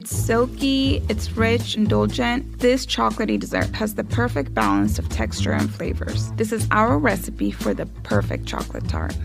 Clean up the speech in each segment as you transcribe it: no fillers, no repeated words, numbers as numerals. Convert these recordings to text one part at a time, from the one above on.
It's silky, it's rich, indulgent. This chocolatey dessert has the perfect balance of texture and flavors. This is our recipe for the perfect chocolate tart.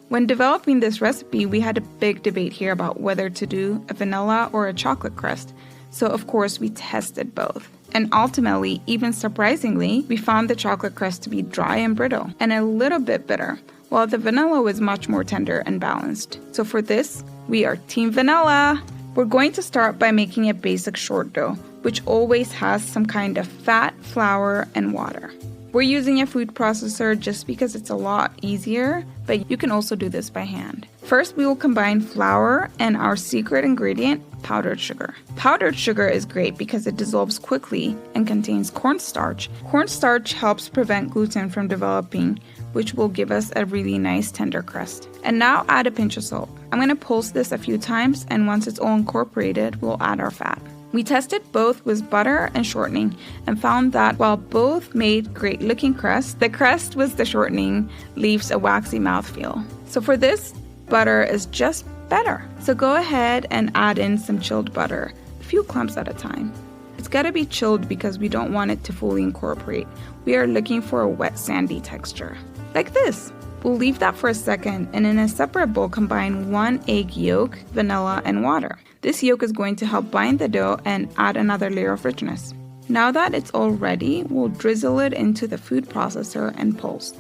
When developing this recipe, we had a big debate here about whether to do a vanilla or a chocolate crust. So of course we tested both. And ultimately, even surprisingly, we found the chocolate crust to be dry and brittle and a little bit bitter, while the vanilla was much more tender and balanced. So for this, we are Team Vanilla! We're going to start by making a basic short dough, which always has some kind of fat, flour, and water. We're using a food processor just because it's a lot easier, but you can also do this by hand. First, we will combine flour and our secret ingredient, powdered sugar. Powdered sugar is great because it dissolves quickly and contains cornstarch. Cornstarch helps prevent gluten from developing, which will give us a really nice tender crust. And now add a pinch of salt. I'm going to pulse this a few times, and once it's all incorporated, we'll add our fat. We tested both with butter and shortening and found that while both made great looking crust, the crust with the shortening leaves a waxy mouthfeel. So for this, butter is just better. So go ahead and add in some chilled butter, a few clumps at a time. It's gotta be chilled because we don't want it to fully incorporate. We are looking for a wet, sandy texture. Like this. We'll leave that for a second, and in a separate bowl combine 1 egg yolk, vanilla, and water. This yolk is going to help bind the dough and add another layer of richness. Now that it's all ready, we'll drizzle it into the food processor and pulse,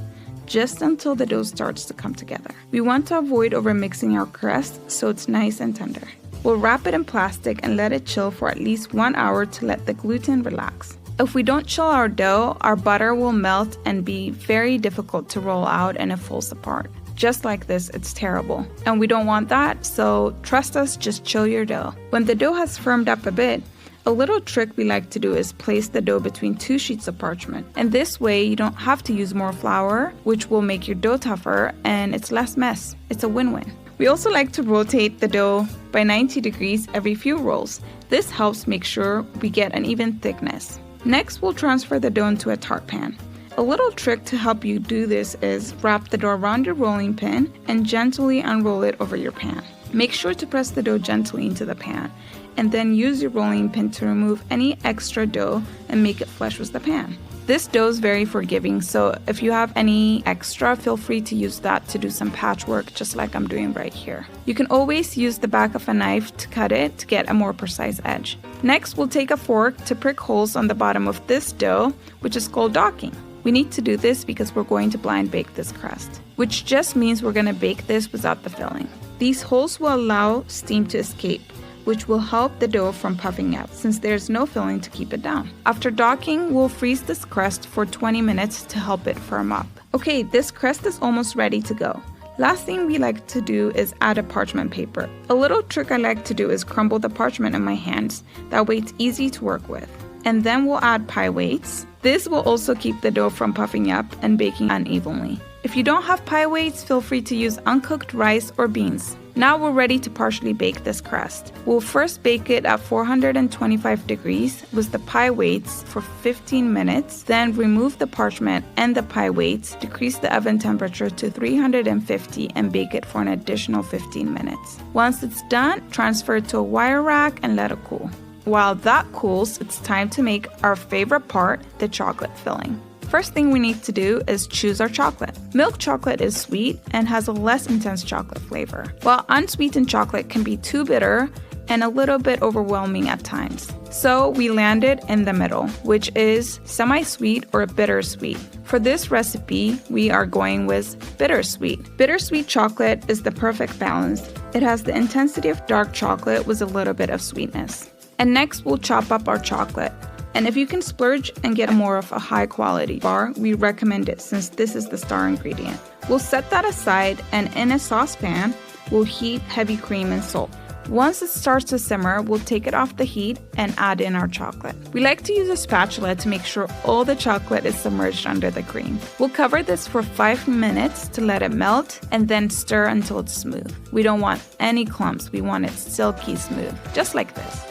just until the dough starts to come together. We want to avoid overmixing our crust so it's nice and tender. We'll wrap it in plastic and let it chill for at least 1 hour to let the gluten relax. If we don't chill our dough, our butter will melt and be very difficult to roll out and it falls apart. Just like this, it's terrible. And we don't want that, so trust us, just chill your dough. When the dough has firmed up a bit, a little trick we like to do is place the dough between 2 sheets of parchment. And this way, you don't have to use more flour, which will make your dough tougher, and it's less mess. It's a win-win. We also like to rotate the dough by 90 degrees every few rolls. This helps make sure we get an even thickness. Next, we'll transfer the dough into a tart pan. A little trick to help you do this is wrap the dough around your rolling pin and gently unroll it over your pan. Make sure to press the dough gently into the pan and then use your rolling pin to remove any extra dough and make it flush with the pan. This dough is very forgiving, so if you have any extra, feel free to use that to do some patchwork just like I'm doing right here. You can always use the back of a knife to cut it to get a more precise edge. Next, we'll take a fork to prick holes on the bottom of this dough, which is called docking. We need to do this because we're going to blind bake this crust, which just means we're going to bake this without the filling. These holes will allow steam to escape, which will help the dough from puffing out since there's no filling to keep it down. After docking, we'll freeze this crust for 20 minutes to help it firm up. Okay, this crust is almost ready to go. Last thing we like to do is add a parchment paper. A little trick I like to do is crumble the parchment in my hands. That way it's easy to work with. And then we'll add pie weights. This will also keep the dough from puffing up and baking unevenly. If you don't have pie weights, feel free to use uncooked rice or beans. Now we're ready to partially bake this crust. We'll first bake it at 425 degrees with the pie weights for 15 minutes, then remove the parchment and the pie weights, decrease the oven temperature to 350 and bake it for an additional 15 minutes. Once it's done, transfer it to a wire rack and let it cool. While that cools, it's time to make our favorite part, the chocolate filling. First thing we need to do is choose our chocolate. Milk chocolate is sweet and has a less intense chocolate flavor, while unsweetened chocolate can be too bitter and a little bit overwhelming at times. So we landed in the middle, which is semi-sweet or bittersweet. For this recipe, we are going with bittersweet. Bittersweet chocolate is the perfect balance. It has the intensity of dark chocolate with a little bit of sweetness. And next, we'll chop up our chocolate. And if you can splurge and get more of a high quality bar, we recommend it since this is the star ingredient. We'll set that aside, and in a saucepan, we'll heat heavy cream and salt. Once it starts to simmer, we'll take it off the heat and add in our chocolate. We like to use a spatula to make sure all the chocolate is submerged under the cream. We'll cover this for 5 minutes to let it melt and then stir until it's smooth. We don't want any clumps, we want it silky smooth, just like this.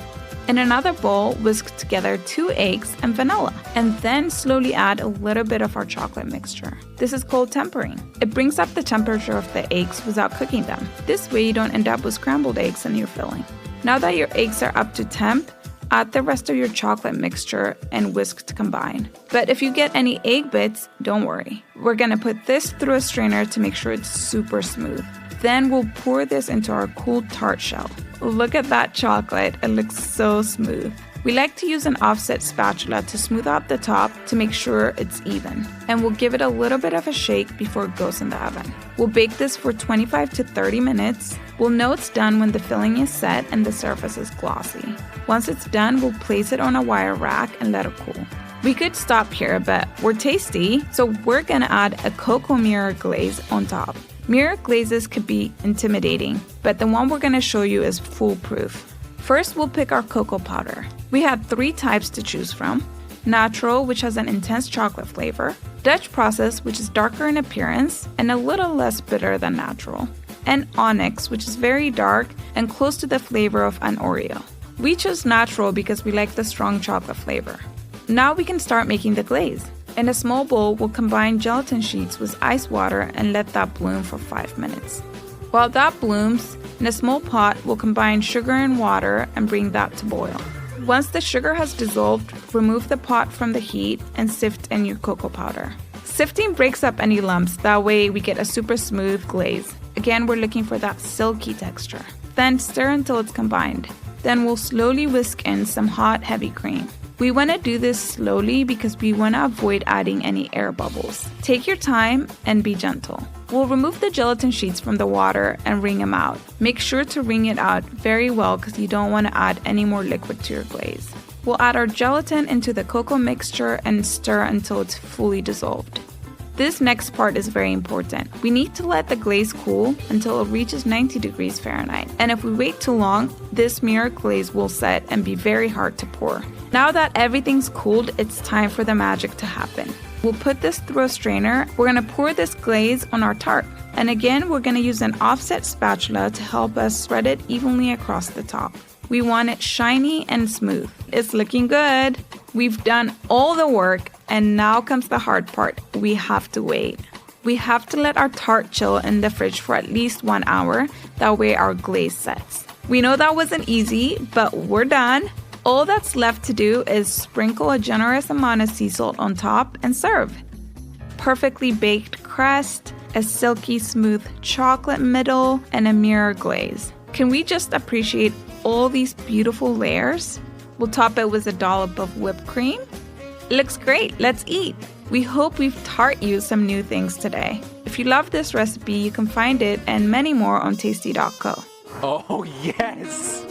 In another bowl, whisk together 2 eggs and vanilla, and then slowly add a little bit of our chocolate mixture. This is called tempering. It brings up the temperature of the eggs without cooking them. This way you don't end up with scrambled eggs in your filling. Now that your eggs are up to temp, add the rest of your chocolate mixture and whisk to combine. But if you get any egg bits, don't worry. We're gonna put this through a strainer to make sure it's super smooth. Then we'll pour this into our cool tart shell. Look at that chocolate, it looks so smooth. We like to use an offset spatula to smooth out the top to make sure it's even. And we'll give it a little bit of a shake before it goes in the oven. We'll bake this for 25 to 30 minutes. We'll know it's done when the filling is set and the surface is glossy. Once it's done, we'll place it on a wire rack and let it cool. We could stop here, but we're tasty, so we're gonna add a cocoa mirror glaze on top. Mirror glazes could be intimidating, but the one we're gonna show you is foolproof. First, we'll pick our cocoa powder. We had 3 types to choose from. Natural, which has an intense chocolate flavor. Dutch process, which is darker in appearance and a little less bitter than natural. And onyx, which is very dark and close to the flavor of an Oreo. We chose natural because we like the strong chocolate flavor. Now we can start making the glaze. In a small bowl, we'll combine gelatin sheets with ice water and let that bloom for 5 minutes. While that blooms, in a small pot, we'll combine sugar and water and bring that to boil. Once the sugar has dissolved, remove the pot from the heat and sift in your cocoa powder. Sifting breaks up any lumps, that way we get a super smooth glaze. Again, we're looking for that silky texture. Then stir until it's combined. Then we'll slowly whisk in some hot, heavy cream. We want to do this slowly because we want to avoid adding any air bubbles. Take your time and be gentle. We'll remove the gelatin sheets from the water and wring them out. Make sure to wring it out very well because you don't want to add any more liquid to your glaze. We'll add our gelatin into the cocoa mixture and stir until it's fully dissolved. This next part is very important. We need to let the glaze cool until it reaches 90 degrees Fahrenheit. And if we wait too long, this mirror glaze will set and be very hard to pour. Now that everything's cooled, it's time for the magic to happen. We'll put this through a strainer. We're gonna pour this glaze on our tart. And again, we're gonna use an offset spatula to help us spread it evenly across the top. We want it shiny and smooth. It's looking good. We've done all the work, and now comes the hard part. We have to wait. We have to let our tart chill in the fridge for at least 1 hour. That way our glaze sets. We know that wasn't easy, but we're done. All that's left to do is sprinkle a generous amount of sea salt on top and serve. Perfectly baked crust, a silky smooth chocolate middle, and a mirror glaze. Can we just appreciate all these beautiful layers? We'll top it with a dollop of whipped cream. It looks great, let's eat. We hope we've taught you some new things today. If you love this recipe, you can find it and many more on tasty.co. Oh yes!